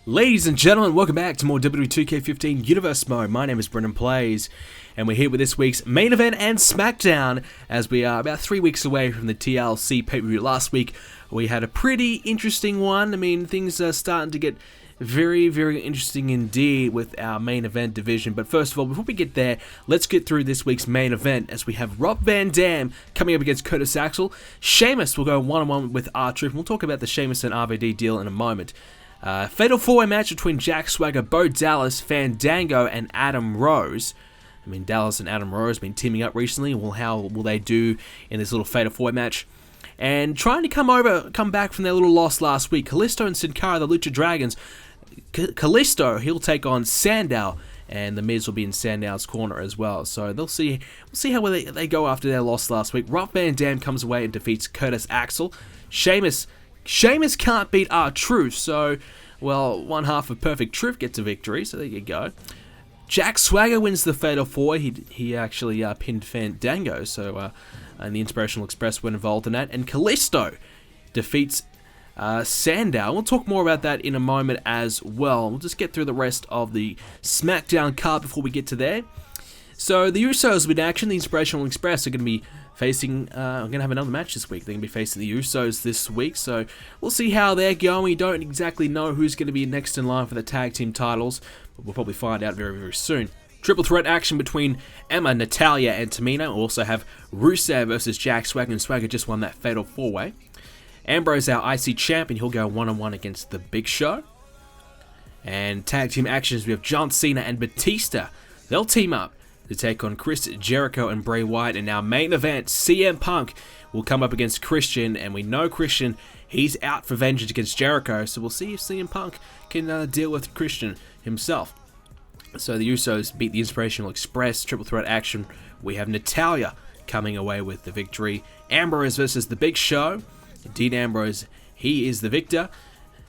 Ladies and gentlemen, welcome back to more WWE 2k15 Universe Mode. My name is BrendenPlayz, and we're here with this week's main event and Smackdown, as we are about 3 weeks away from the TLC pay-per-view. Last week, we had a pretty interesting one. I mean, things are starting to get very, very interesting indeed with our main event division. But first of all, before we get there, let's get through this week's main event, as we have Rob Van Dam coming up against Curtis Axel. Sheamus will go one-on-one with R-Truth, and we'll talk about the Sheamus and RVD deal in a moment. Fatal 4-way match between Jack Swagger, Bo Dallas, Fandango, and Adam Rose. I mean, Dallas and Adam Rose have been teaming up recently. Well, how will they do in this little Fatal 4-way match? And trying to come back from their little loss last week, Kalisto and Sin Cara, the Lucha Dragons. Kalisto, he'll take on Sandow, and the Miz will be in Sandow's corner as well. So we'll see how they go after their loss last week. Rob Van Dam comes away and defeats Curtis Axel. Sheamus can't beat R-Truth, so, well, one half of Perfect Truth gets a victory, so there you go. Jack Swagger wins the Fatal 4. He actually pinned Fandango, so and the Inspirational Express were involved in that. And Kalisto defeats Sandow. We'll talk more about that in a moment as well. We'll just get through the rest of the Smackdown card before we get to there. So the Usos with action. The Inspirational Express are going to be facing, I'm going to have another match this week. They're going to be facing the Usos this week, so we'll see how they're going. We don't exactly know who's going to be next in line for the tag team titles, but we'll probably find out very, very soon. Triple threat action between Emma, Natalya, and Tamina. We'll also have Rusev versus Jack Swagger, and Swagger just won that Fatal 4-way. Ambrose, our IC champion, he'll go one-on-one against the Big Show. And tag team actions, we have John Cena and Batista. They'll team up to take on Chris Jericho and Bray Wyatt. And our main event, CM Punk will come up against Christian, and we know Christian, he's out for vengeance against Jericho, so we'll see if CM Punk can deal with Christian himself. So the Usos beat the Inspirational Express. Triple threat action, we have Natalya coming away with the victory. Ambrose versus the Big Show. Dean Ambrose, he is the victor.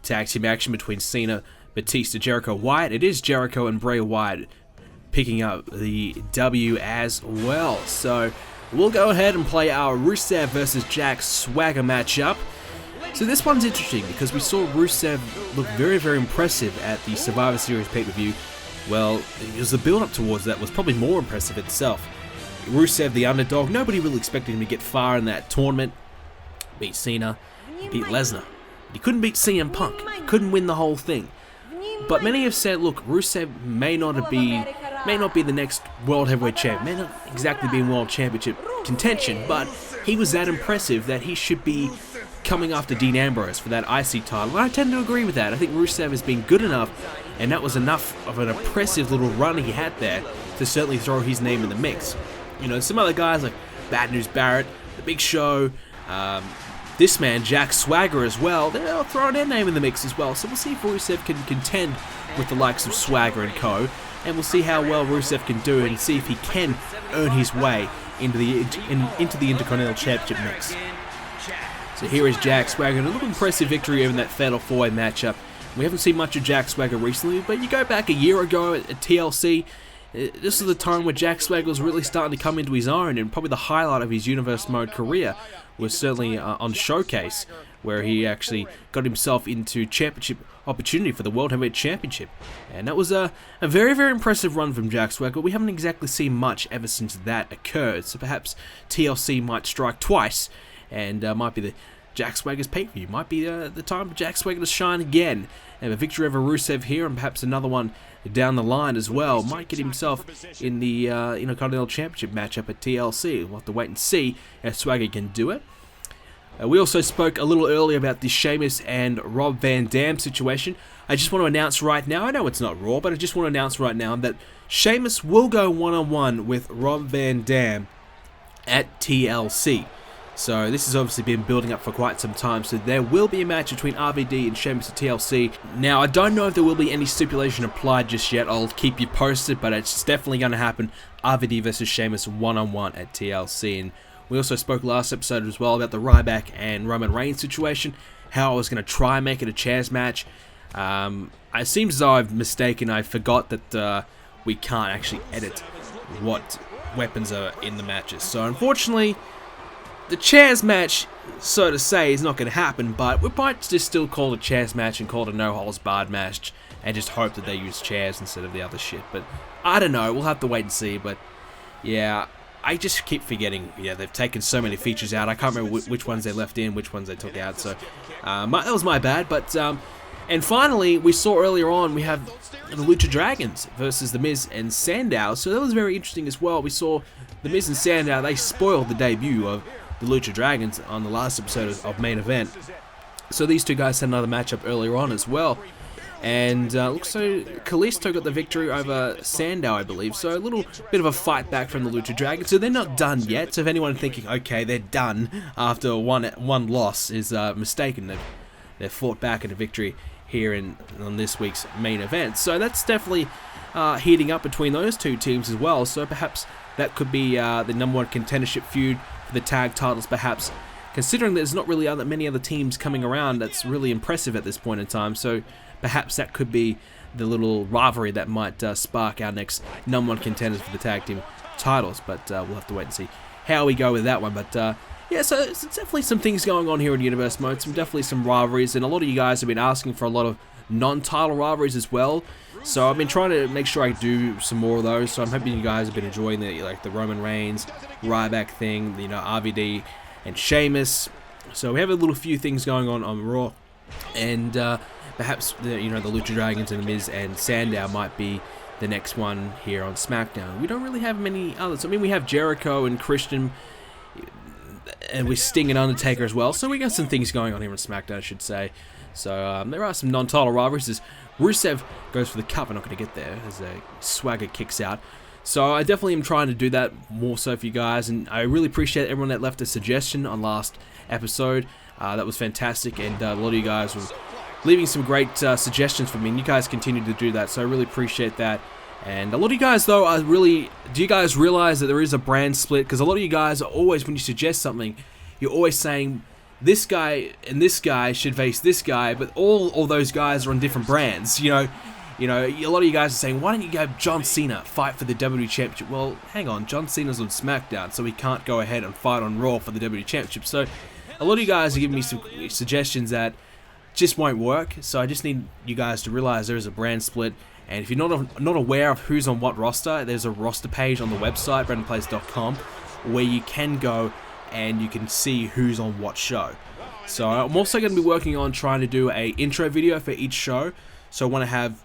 Tag team action between Cena, Batista, Jericho, Wyatt. It is Jericho and Bray Wyatt picking up the W as well. So we'll go ahead and play our Rusev versus Jack Swagger matchup. So this one's interesting because we saw Rusev look very, very impressive at the Survivor Series pay-per-view. Well, it was the build-up towards that was probably more impressive itself. Rusev, the underdog, nobody really expected him to get far in that tournament. Beat Cena, he beat Lesnar. He couldn't beat CM Punk, he couldn't win the whole thing. But many have said, look, Rusev may not be the next World Heavyweight Champ, may not exactly be in World Championship contention, but he was that impressive that he should be coming after Dean Ambrose for that IC title. And I tend to agree with that. I think Rusev has been good enough, and that was enough of an impressive little run he had there to certainly throw his name in the mix. You know, some other guys like Bad News Barrett, The Big Show, this man, Jack Swagger as well, they'll throw their name in the mix as well. So we'll see if Rusev can contend with the likes of Swagger and co. And we'll see how well Rusev can do and see if he can earn his way into the Intercontinental Championship mix. So here is Jack Swagger, a little impressive victory over that Fatal 4-way matchup. We haven't seen much of Jack Swagger recently, but you go back a year ago at TLC, this is the time where Jack Swagger was really starting to come into his own, and probably the highlight of his Universe Mode career was certainly on Showcase, where he actually got himself into championship opportunity for the World Heavyweight Championship. And that was a very, very impressive run from Jack Swagger. We haven't exactly seen much ever since that occurred, so perhaps TLC might strike twice, and might be the Jack Swagger's pay-per-view. Might be the time for Jack Swagger to shine again. And a victory over Rusev here, and perhaps another one down the line as well. Might get himself in the Intercontinental Championship matchup at TLC. We'll have to wait and see if Swagger can do it. We also spoke a little earlier about the Sheamus and Rob Van Dam situation. I just want to announce right now, I know it's not Raw, but I just want to announce right now that Sheamus will go one-on-one with Rob Van Dam at TLC. So this has obviously been building up for quite some time, so there will be a match between RVD and Sheamus at TLC. Now, I don't know if there will be any stipulation applied just yet. I'll keep you posted, but it's definitely going to happen. RVD versus Sheamus one-on-one at TLC. And we also spoke last episode as well about the Ryback and Roman Reigns situation, how I was going to try and make it a chairs match. It seems as though I've mistaken. I forgot that we can't actually edit what weapons are in the matches. So unfortunately, the chairs match, so to say, is not going to happen, but we might just still call it a chairs match and call it a no-holds-barred match and just hope that they use chairs instead of the other shit. But I don't know, we'll have to wait and see. But yeah, I just keep forgetting. Yeah, they've taken so many features out. I can't remember which ones they left in, which ones they took out. So that was my bad. But and finally, we saw earlier on, we have the Lucha Dragons versus The Miz and Sandow. So that was very interesting as well. We saw The Miz and Sandow, they spoiled the debut of the Lucha Dragons on the last episode of Main Event. So these two guys had another matchup earlier on as well. And looks so Kalisto got the victory over Sandow, I believe. So a little bit of a fight back from the Lucha Dragons. So they're not done yet. So if anyone thinking, okay, they're done after one loss is mistaken. They've fought back in a victory here on this week's main event. So that's definitely heating up between those two teams as well. So perhaps that could be the #1 contendership feud for the tag titles, perhaps. Considering there's not really many other teams coming around, that's really impressive at this point in time. So perhaps that could be the little rivalry that might spark our next #1 contenders for the tag team titles. But we'll have to wait and see how we go with that one. But yeah, so it's definitely some things going on here in Universe Mode. Definitely some rivalries, and a lot of you guys have been asking for a lot of non-title rivalries as well. So I've been trying to make sure I do some more of those. So I'm hoping you guys have been enjoying the Roman Reigns, Ryback thing, RVD, and Sheamus. So we have a little few things going on Raw, and perhaps the Lucha Dragons and The Miz and Sandow might be the next one here on SmackDown. We don't really have many others. I mean, we have Jericho and Christian, and with Sting and Undertaker as well. So we got some things going on here on SmackDown, I should say. So there are some non-title rivalries as Rusev goes for the cup. I'm not going to get there as Swagger kicks out. So I definitely am trying to do that more so for you guys, and I really appreciate everyone that left a suggestion on last episode. That was fantastic, and a lot of you guys were leaving some great suggestions for me, and you guys continue to do that, so I really appreciate that. And a lot of you guys, though, do you guys realize that there is a brand split? Because a lot of you guys are always, when you suggest something, you're always saying, this guy and this guy should face this guy, but all those guys are on different brands, a lot of you guys are saying, why don't you have John Cena fight for the WWE Championship? Well, hang on, John Cena's on SmackDown, so he can't go ahead and fight on Raw for the WWE Championship. So a lot of you guys are giving me some suggestions that just won't work, so I just need you guys to realize there is a brand split. And if you're not aware of who's on what roster, there's a roster page on the website, BrendenPlayz.com, where you can go and you can see who's on what show. So I'm also going to be working on trying to do a intro video for each show. So I want to have,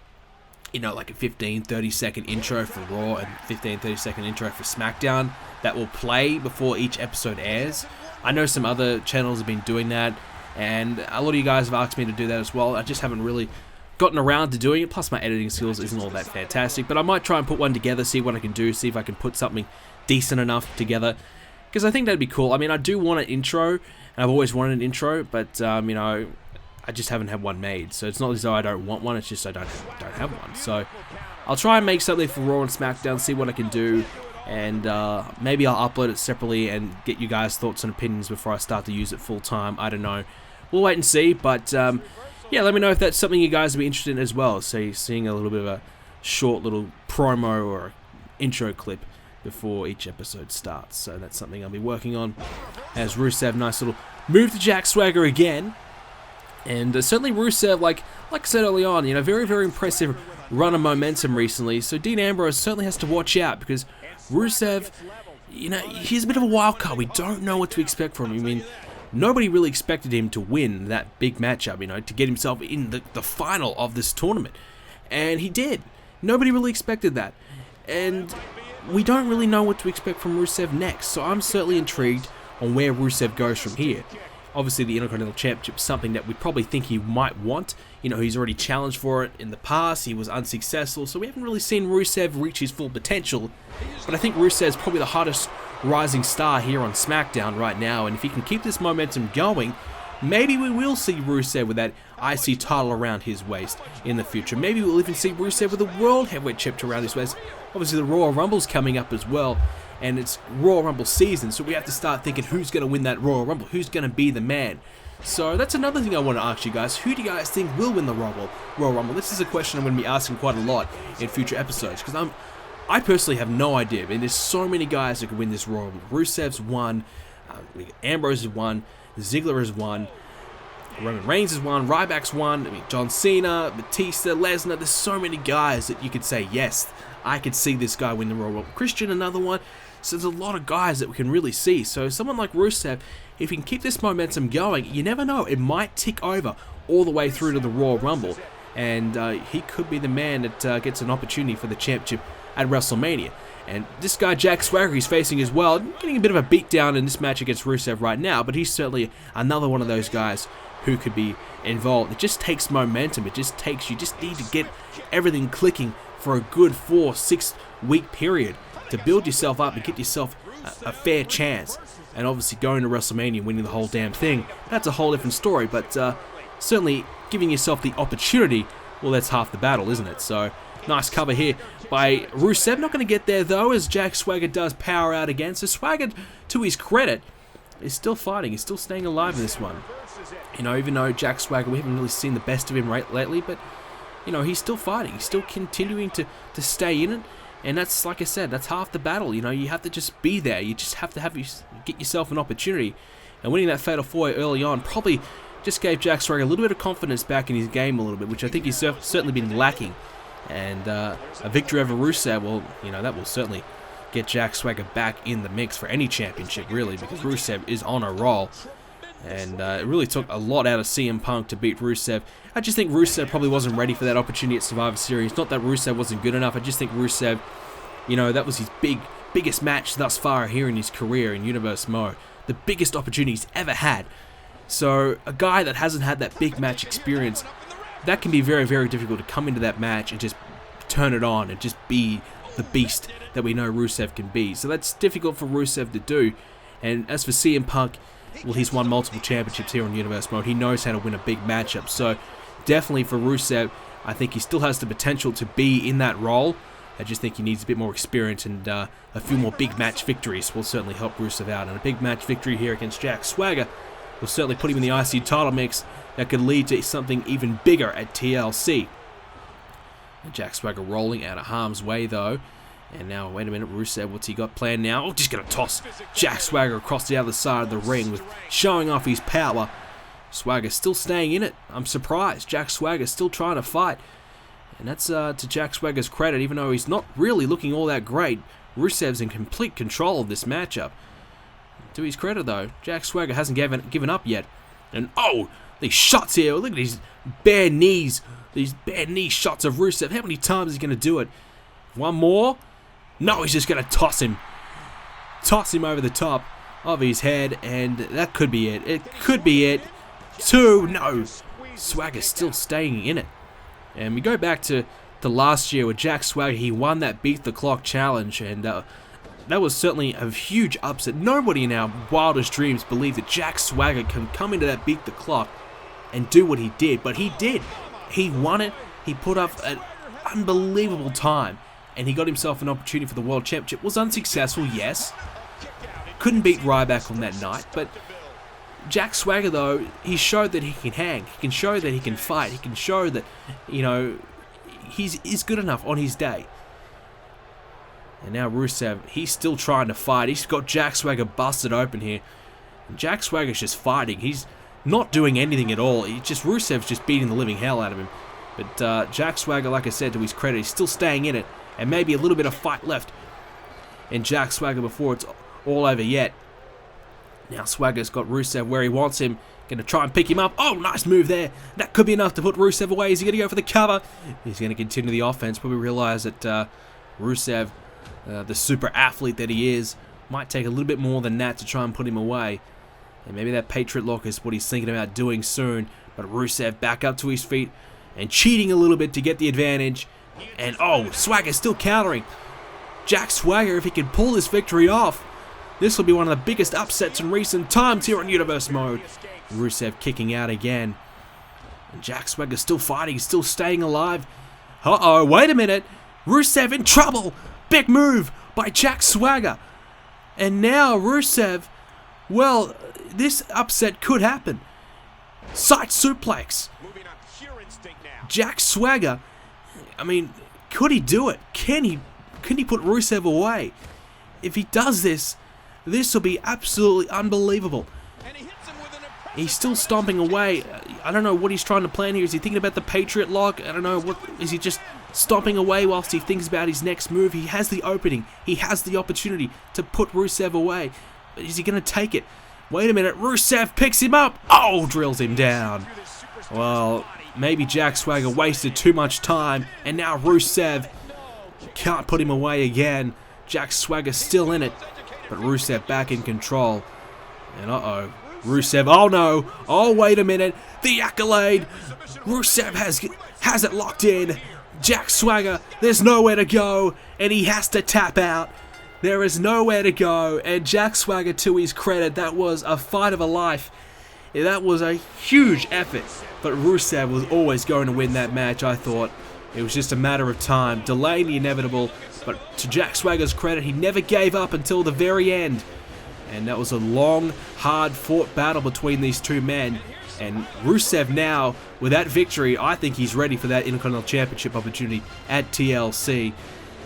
like a 15-30 second intro for Raw and 15-30 second intro for SmackDown that will play before each episode airs. I know some other channels have been doing that, and a lot of you guys have asked me to do that as well. I just haven't really gotten around to doing it, plus my editing skills isn't all that fantastic, but I might try and put one together, see what I can do, see if I can put something decent enough together, because I think that'd be cool. I mean, I do want an intro, and I've always wanted an intro, but I just haven't had one made, so it's not as though I don't want one, it's just I don't have one. So I'll try and make something for Raw and SmackDown, see what I can do, and maybe I'll upload it separately and get you guys' thoughts and opinions before I start to use it full time. I don't know. We'll wait and see, but yeah, let me know if that's something you guys would be interested in as well. So you're seeing a little bit of a short little promo or intro clip before each episode starts. So that's something I'll be working on. As Rusev, nice little move to Jack Swagger again. And certainly Rusev, like I said early on, very, very impressive run of momentum recently. So Dean Ambrose certainly has to watch out, because Rusev, he's a bit of a wild card. We don't know what to expect from him. I mean, nobody really expected him to win that big matchup, to get himself in the final of this tournament. And he did. Nobody really expected that. And we don't really know what to expect from Rusev next. So I'm certainly intrigued on where Rusev goes from here. Obviously, the Intercontinental Championship is something that we probably think he might want. He's already challenged for it in the past. He was unsuccessful, so we haven't really seen Rusev reach his full potential. But I think Rusev is probably the hottest rising star here on SmackDown right now, and if he can keep this momentum going, maybe we will see Rusev with that IC title around his waist in the future. Maybe we'll even see Rusev with a World Heavyweight Championship around his waist. Obviously, the Royal Rumble's coming up as well, and it's Royal Rumble season, so we have to start thinking who's going to win that Royal Rumble, who's going to be the man. So that's another thing I want to ask you guys. Who do you guys think will win the Royal Rumble? This is a question I'm going to be asking quite a lot in future episodes, because I personally have no idea. I mean, there's so many guys that could win this Royal Rumble. Rusev's one, Ambrose has won, Ziggler has won, Roman Reigns has won, Ryback's won, I mean, John Cena, Batista, Lesnar. There's so many guys that you could say, yes, I could see this guy win the Royal Rumble. Christian, another one. So there's a lot of guys that we can really see. So someone like Rusev, if he can keep this momentum going, you never know, it might tick over all the way through to the Royal Rumble. And he could be the man that gets an opportunity for the championship at WrestleMania. And this guy, Jack Swagger, he's facing as well, getting a bit of a beatdown in this match against Rusev right now, but he's certainly another one of those guys who could be involved. It just takes momentum. You just need to get everything clicking for a good 4-6 week period to build yourself up and get yourself a fair chance. And obviously going to WrestleMania and winning the whole damn thing, that's a whole different story, but certainly giving yourself the opportunity, well, that's half the battle, isn't it? So, nice cover here by Rusev. Not going to get there, though, as Jack Swagger does power out again. So Swagger, to his credit, is still fighting. He's still staying alive in this one. You know, even though Jack Swagger, we haven't really seen the best of him lately, but, you know, he's still fighting. He's still continuing to stay in it. And that's, like I said, that's half the battle. You know, you have to just be there. You just have to get yourself an opportunity. And winning that Fatal 4 early on probably just gave Jack Swagger a little bit of confidence back in his game a little bit, which I think he's certainly been lacking. And a victory over Rusev, well, you know, that will certainly get Jack Swagger back in the mix for any championship, really, because Rusev is on a roll. And it really took a lot out of CM Punk to beat Rusev. I just think Rusev probably wasn't ready for that opportunity at Survivor Series. Not that Rusev wasn't good enough. I just think Rusev, you know, that was his biggest match thus far here in his career in Universe Mode. The biggest opportunity he's ever had. So a guy that hasn't had that big match experience, that can be very, very difficult to come into that match and just turn it on and just be the beast that we know Rusev can be. So that's difficult for Rusev to do. And as for CM Punk, well, he's won multiple championships here in Universe Mode. He knows how to win a big matchup. So definitely for Rusev, I think he still has the potential to be in that role. I just think he needs a bit more experience, and a few more big match victories will certainly help Rusev out. And a big match victory here against Jack Swagger will certainly put him in the IC title mix that could lead to something even bigger at TLC. And Jack Swagger rolling out of harm's way, though. And now, wait a minute, Rusev, what's he got planned now? Oh, just going to toss Jack Swagger across the other side of the ring with showing off his power. Swagger still staying in it. I'm surprised. Jack Swagger still trying to fight. And that's to Jack Swagger's credit, even though he's not really looking all that great. Rusev's in complete control of this matchup. To his credit, though, Jack Swagger hasn't given up yet. And, oh, these shots here. Look at these bare knees. These bare knee shots of Rusev. How many times is he going to do it? One more? No, he's just going to toss him. Toss him over the top of his head, and that could be it. It could be it. Two. No. Swagger's still staying in it. And we go back to last year with Jack Swagger. He won that Beat the Clock challenge, and that was certainly a huge upset. Nobody in our wildest dreams believed that Jack Swagger can come into that Beat the Clock and do what he did, but he did. He won it. He put up an unbelievable time, and he got himself an opportunity for the World Championship. Was unsuccessful, yes. Couldn't beat Ryback on that night, but Jack Swagger, though, he showed that he can hang. He can show that he can fight. He can show that, you know, he's good enough on his day. And now Rusev, he's still trying to fight. He's got Jack Swagger busted open here. And Jack Swagger's just fighting. He's not doing anything at all. Rusev's just beating the living hell out of him. But Jack Swagger, like I said, to his credit, he's still staying in it. And maybe a little bit of fight left in Jack Swagger before it's all over yet. Now Swagger's got Rusev where he wants him. Going to try and pick him up. Oh, nice move there. That could be enough to put Rusev away. Is he going to go for the cover? He's going to continue the offense. Probably realize that Rusev, the super athlete that he is, might take a little bit more than that to try and put him away. And maybe that Patriot Lock is what he's thinking about doing soon. But Rusev back up to his feet and cheating a little bit to get the advantage. And oh, Swagger's still countering. Jack Swagger, if he can pull this victory off, this will be one of the biggest upsets in recent times here on Universe Mode. Rusev kicking out again. And Jack Swagger's still fighting, still staying alive. Uh-oh, wait a minute. Rusev in trouble. Big move by Jack Swagger. And now Rusev, well, this upset could happen. Side suplex. Jack Swagger, I mean, could he do it? Can he put Rusev away? If he does this, This will be absolutely unbelievable. He's still stomping away. I don't know what he's trying to plan here. Is he thinking about the Patriot lock? I don't know. What is he just stomping away whilst he thinks about his next move? He has the opening. He has the opportunity to put Rusev away. But is he going to take it? Wait a minute. Rusev picks him up. Oh, drills him down. Well, maybe Jack Swagger wasted too much time. And now Rusev can't put him away again. Jack Swagger still in it. But Rusev back in control. And uh-oh. Rusev, oh no, oh wait a minute, the accolade, Rusev has it locked in, Jack Swagger, there's nowhere to go, and he has to tap out, there is nowhere to go, and Jack Swagger, to his credit, that was a fight of a life, that was a huge effort, but Rusev was always going to win that match, I thought. It was just a matter of time, delaying the inevitable, but to Jack Swagger's credit, he never gave up until the very end. And that was a long, hard-fought battle between these two men. And Rusev now, with that victory, I think he's ready for that Intercontinental Championship opportunity at TLC.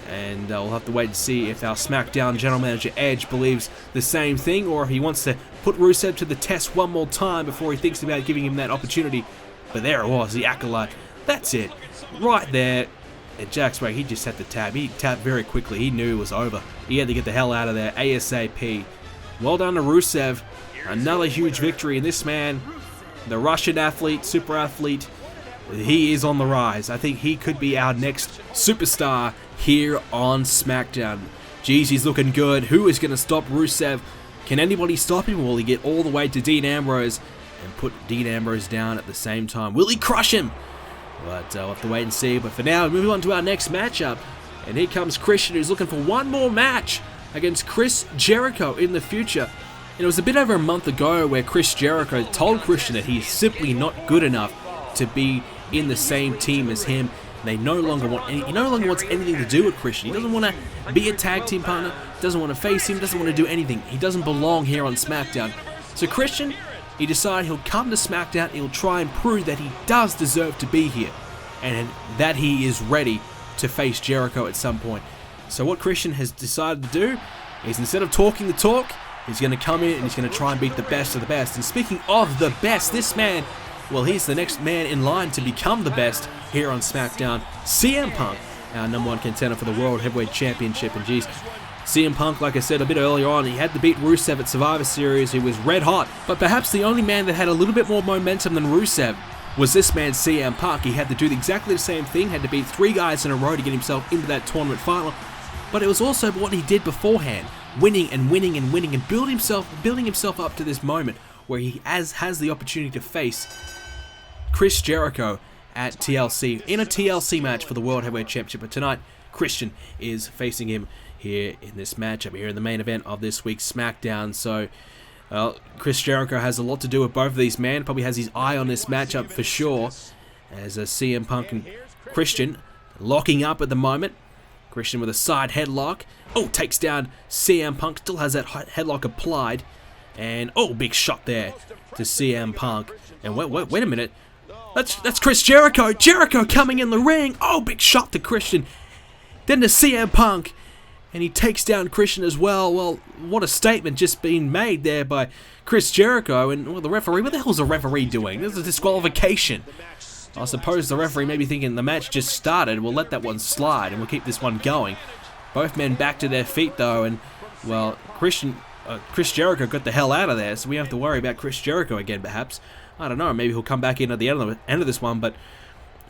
And we'll have to wait and see if our Smackdown General Manager Edge believes the same thing, or if he wants to put Rusev to the test one more time before he thinks about giving him that opportunity. But there it was, the accolade. That's it. Right there. And Jack Swagger, he just had to tap. He tapped very quickly. He knew it was over. He had to get the hell out of there ASAP. Well done to Rusev. Another huge victory. And this man, the Russian athlete, super athlete, he is on the rise. I think he could be our next superstar here on Smackdown. Jeez, he's looking good. Who is going to stop Rusev? Can anybody stop him? Will he get all the way to Dean Ambrose and put Dean Ambrose down at the same time? Will he crush him? But we'll have to wait and see. But for now, moving on to our next matchup. And here comes Christian, who's looking for one more match against Chris Jericho in the future. And it was a bit over a month ago where Chris Jericho told Christian that he's simply not good enough to be in the same team as him. He no longer wants anything to do with Christian. He doesn't want to be a tag team partner, doesn't want to face him, doesn't want to do anything. He doesn't belong here on SmackDown. So Christian, he decided he'll come to SmackDown, he'll try and prove that he does deserve to be here, and that he is ready to face Jericho at some point. So what Christian has decided to do is, instead of talking the talk, he's going to come in and he's going to try and beat the best of the best. And speaking of the best, this man, well, he's the next man in line to become the best here on SmackDown. CM Punk, our #1 contender for the World Heavyweight Championship. And geez, CM Punk, like I said a bit earlier on, he had to beat Rusev at Survivor Series. He was red hot. But perhaps the only man that had a little bit more momentum than Rusev was this man, CM Punk. He had to do exactly the same thing, had to beat 3 guys in a row to get himself into that tournament final. But it was also what he did beforehand, winning and winning and winning, and building himself up to this moment where he has the opportunity to face Chris Jericho at TLC in a TLC match for the World Heavyweight Championship. But tonight, Christian is facing him here in this matchup, here in the main event of this week's SmackDown. So, Chris Jericho has a lot to do with both of these men. Probably has his eye on this matchup for sure, as CM Punk and Christian locking up at the moment. Christian with a side headlock. Oh, takes down CM Punk. Still has that headlock applied. And, oh, big shot there to CM Punk. And wait a minute. That's Chris Jericho. Jericho coming in the ring. Oh, big shot to Christian. Then to CM Punk. And he takes down Christian as well. Well, what a statement just being made there by Chris Jericho. And well, the referee, what the hell is the referee doing? This is a disqualification. I suppose the referee may be thinking the match just started. We'll let that one slide and we'll keep this one going. Both men back to their feet though, and well, Chris Jericho got the hell out of there, so we have to worry about Chris Jericho again perhaps. I don't know, maybe he'll come back in at the end of this one, but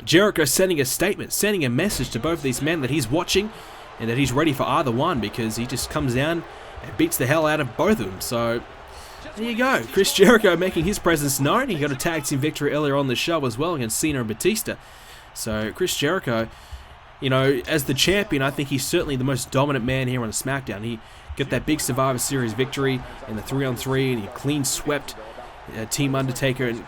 Jericho sending a statement, sending a message to both these men that he's watching and that he's ready for either one, because he just comes down and beats the hell out of both of them. So there you go, Chris Jericho making his presence known. He got a tag team victory earlier on the show as well against Cena and Batista. So Chris Jericho, you know, as the champion, I think he's certainly the most dominant man here on SmackDown. He got that big Survivor Series victory in the 3-on-3, and he clean swept Team Undertaker. And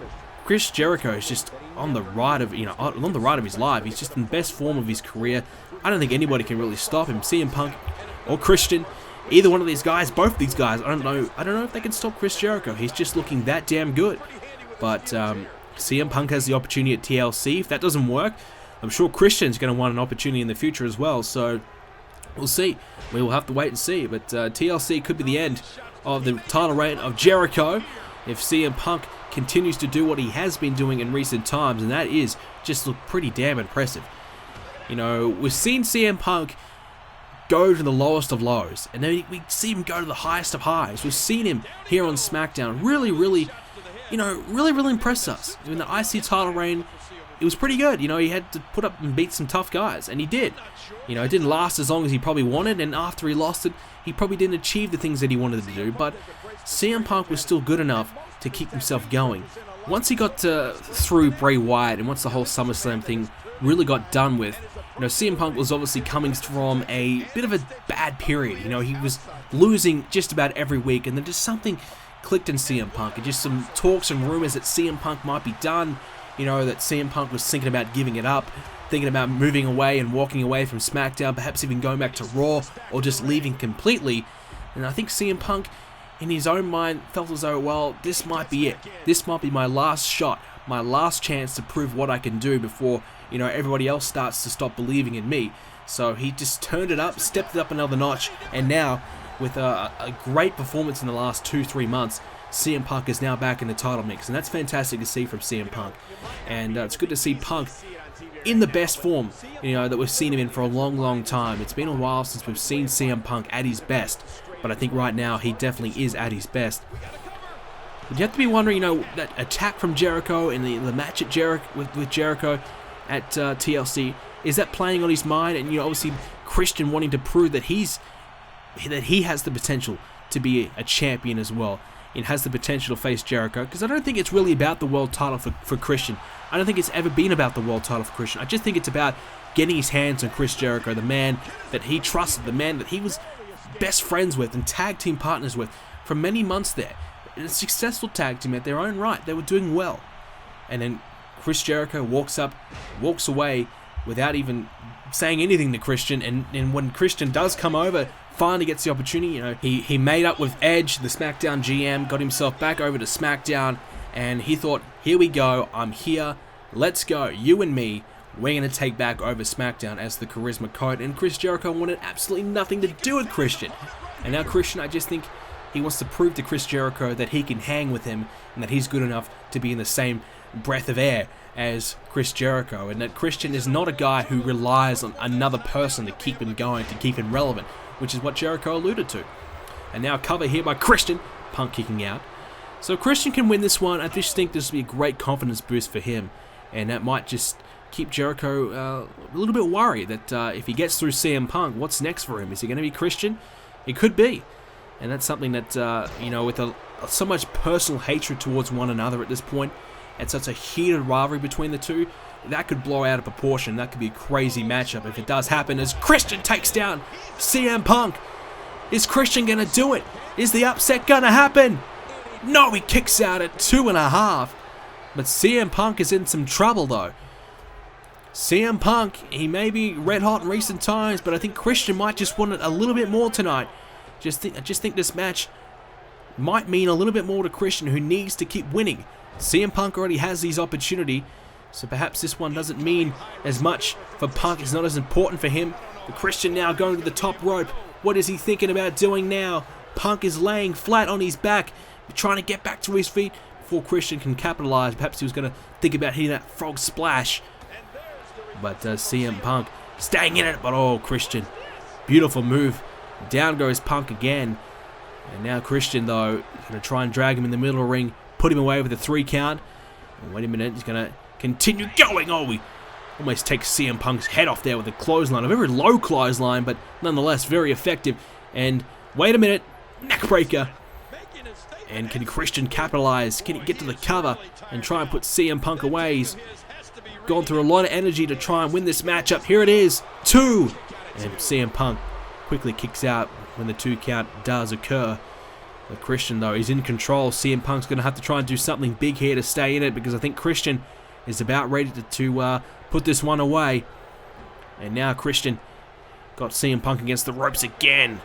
Chris Jericho is just on the ride of his life. He's just in the best form of his career. I don't think anybody can really stop him. CM Punk or Christian, either one of these guys, both these guys, I don't know if they can stop Chris Jericho. He's just looking that damn good. But CM Punk has the opportunity at TLC. If that doesn't work, I'm sure Christian's going to want an opportunity in the future as well. So we'll see. We will have to wait and see. But TLC could be the end of the title reign of Jericho. If CM Punk continues to do what he has been doing in recent times, and that is just look pretty damn impressive. You know, we've seen CM Punk go to the lowest of lows, and then we see him go to the highest of highs. We've seen him here on Smackdown really impress us. In the IC title reign, it was pretty good. You know, he had to put up and beat some tough guys, and he did. You know, it didn't last as long as he probably wanted, and after he lost it, he probably didn't achieve the things that he wanted to do, but CM Punk was still good enough to keep himself going. Once he got through Bray Wyatt, and once the whole SummerSlam thing really got done with, you know, CM Punk was obviously coming from a bit of a bad period. You know, he was losing just about every week, and then just something clicked in CM Punk, and just some talks and rumors that CM Punk might be done. You know, that CM Punk was thinking about giving it up, thinking about moving away and walking away from SmackDown, perhaps even going back to Raw, or just leaving completely. And I think CM Punk, in his own mind, felt as though, well, this might be it. This might be my last shot, my last chance to prove what I can do before, you know, everybody else starts to stop believing in me. So he just turned it up, stepped it up another notch, and now, with a great performance in the last 2-3 months, CM Punk is now back in the title mix, and that's fantastic to see from CM Punk. And it's good to see Punk in the best form, you know, that we've seen him in for a long time. It's been a while since we've seen CM Punk at his best, but I think right now he definitely is at his best. But you have to be wondering, you know, that attack from Jericho and the match at with Jericho at TLC, is that playing on his mind? And, you know, obviously Christian wanting to prove that he has the potential to be a champion as well. It has the potential to face Jericho, because I don't think it's really about the world title for Christian. I don't think it's ever been about the world title for Christian. I just think it's about getting his hands on Chris Jericho, the man that he trusted, the man that he was best friends with and tag team partners with for many months there. A successful tag team at their own right. They were doing well. And then Chris Jericho walks away without even saying anything to Christian, and when Christian does come over, finally gets the opportunity, you know, he made up with Edge, the SmackDown GM, got himself back over to SmackDown, and he thought, here we go, I'm here, let's go, you and me, we're going to take back over SmackDown as the Charisma Code, and Chris Jericho wanted absolutely nothing to do with Christian. And now Christian, I just think he wants to prove to Chris Jericho that he can hang with him, and that he's good enough to be in the same breath of air as Chris Jericho, and that Christian is not a guy who relies on another person to keep him going, to keep him relevant, which is what Jericho alluded to. And now cover here by Christian, Punk kicking out. So Christian can win this one. I just think this will be a great confidence boost for him, and that might just keep Jericho a little bit worried that if he gets through CM Punk, what's next for him? Is he going to be Christian? It could be, and that's something that, you know, with so much personal hatred towards one another at this point, and such a heated rivalry between the two, that could blow out of proportion. That could be a crazy matchup if it does happen, as Christian takes down CM Punk. Is Christian going to do it? Is the upset going to happen? No, he kicks out at 2.5. But CM Punk is in some trouble, though. CM Punk, he may be red hot in recent times, but I think Christian might just want it a little bit more tonight. I just think this match might mean a little bit more to Christian, who needs to keep winning. CM Punk already has these opportunity, so perhaps this one doesn't mean as much for Punk. It's not as important for him. But Christian now going to the top rope. What is he thinking about doing now? Punk is laying flat on his back, trying to get back to his feet before Christian can capitalize. Perhaps he was going to think about hitting that frog splash. But CM Punk staying in it, but oh, Christian. Beautiful move. Down goes Punk again. And now Christian, though, is going to try and drag him in the middle of the ring, put him away with a 3 count. And wait a minute, he's going to continue going. Oh, he almost takes CM Punk's head off there with a clothesline. A very low clothesline, but nonetheless very effective. And wait a minute, neckbreaker. And can Christian capitalize? Can he get to the cover and try and put CM Punk away? He's gone through a lot of energy to try and win this matchup. Here it is, 2. And CM Punk quickly kicks out when the 2 count does occur. But Christian, though, he's in control. CM Punk's going to have to try and do something big here to stay in it, because I think Christian is about ready to put this one away. And now Christian got CM Punk against the ropes again.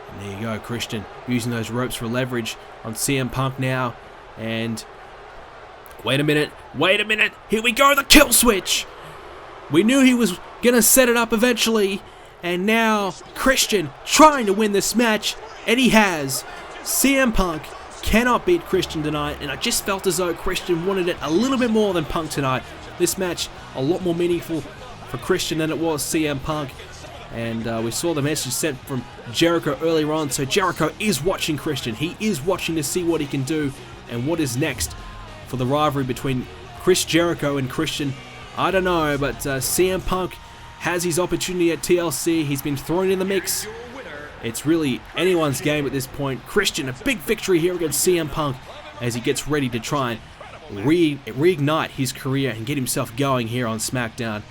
And there you go, Christian using those ropes for leverage on CM Punk now. And wait a minute, here we go, the kill switch. We knew he was going to set it up eventually. And now Christian trying to win this match. And he has. CM Punk cannot beat Christian tonight, and I just felt as though Christian wanted it a little bit more than Punk tonight. This match, a lot more meaningful for Christian than it was CM Punk. And we saw the message sent from Jericho earlier on, so Jericho is watching Christian. He is watching to see what he can do and what is next for the rivalry between Chris Jericho and Christian. I don't know, but CM Punk has his opportunity at TLC. He's been thrown in the mix. It's really anyone's game at this point. Christian, a big victory here against CM Punk as he gets ready to try and reignite his career and get himself going here on SmackDown.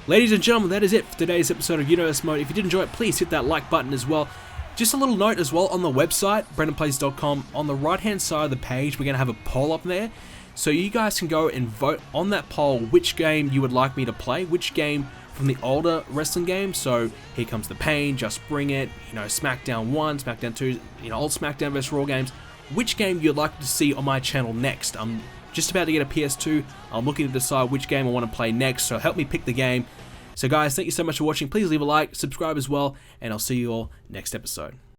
Ladies and gentlemen, that is it for today's episode of Universe Mode. If you did enjoy it, please hit that like button as well. Just a little note as well, on the website, BrendenPlayz.com, on the right-hand side of the page, we're going to have a poll up there. So you guys can go and vote on that poll which game you would like me to play, which game from the older wrestling games. So Here Comes the Pain, Just Bring It, SmackDown 1, SmackDown 2, old SmackDown vs. Raw games. Which game you'd like to see on my channel next? I'm just about to get a PS2. I'm looking to decide which game I want to play next, so help me pick the game. So guys, thank you so much for watching. Please leave a like, subscribe as well, and I'll see you all next episode.